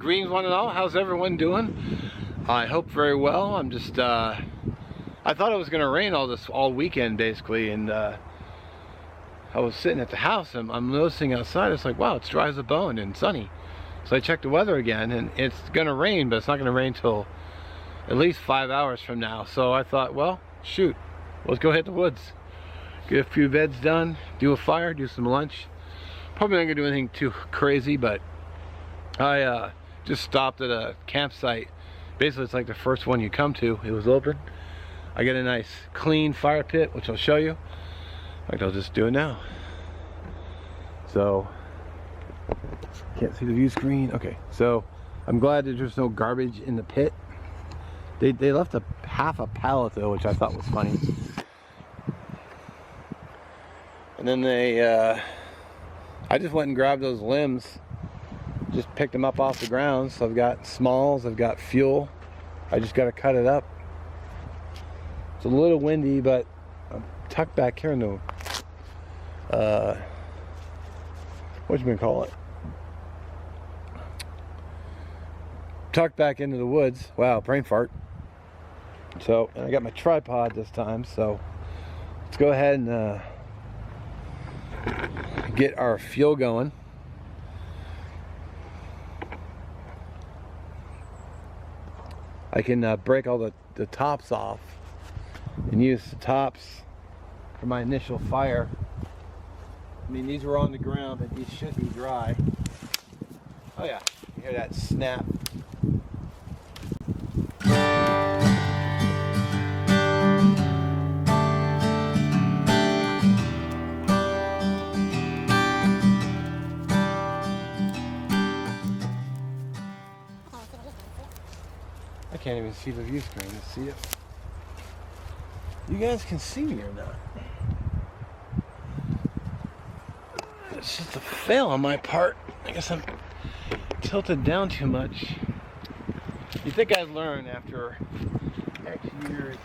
greens one and all. How's everyone doing? I hope very well. I'm just I thought it was gonna rain all weekend basically, and I was sitting at the house and I'm noticing outside, it's like, wow, it's dry as a bone and sunny. So I checked the weather again, and it's gonna rain, but it's not gonna rain till at least 5 hours from now. So I thought, well, shoot, let's go hit the woods, get a few beds done, do a fire, do some lunch. Probably not gonna do anything too crazy, but I just stopped at a campsite. Basically, it's like the first one you come to. It was open. I got a nice clean fire pit, which I'll show you. In fact, I'll just do it now. So, can't see the view screen. Okay, so I'm glad that there's no garbage in the pit. They left half a pallet though, which I thought was funny. And then I just went and grabbed those limbs, just picked them up off the ground. So I've got smalls, I've got fuel. I just got to cut it up. It's a little windy, but I'm tucked back here in the what you gonna call it? Tucked back into the woods. Wow, brain fart. So, and I got my tripod this time, so let's go ahead and get our fuel going. I can break all the tops off and use the tops for my initial fire. I mean, these were on the ground, but these should be dry. Oh yeah, you hear that snap. I can't even see the view screen. Let's see it. You guys can see me or not? It's just a fail on my part. I guess I'm tilted down too much. You think I'd learn after X years?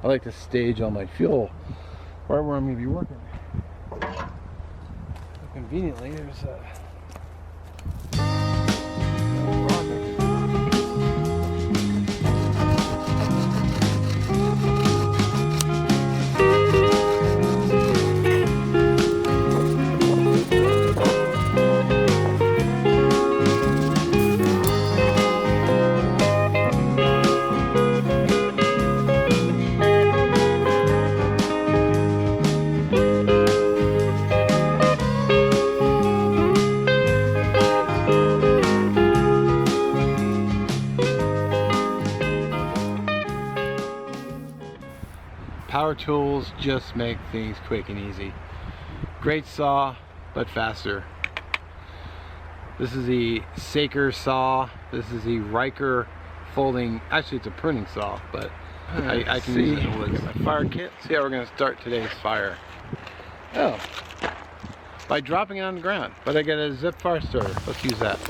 I like to stage all my fuel right where I'm going to be working. So conveniently, there's a power tools just make things quick and easy. Great saw, but faster. This is the Saker saw. This is the Riker folding. Actually, it's a pruning saw, but I can use it in the woods. My fire kit. See how we're going to start today's fire. Oh, by dropping it on the ground. But I got a zip fire starter. Let's use that.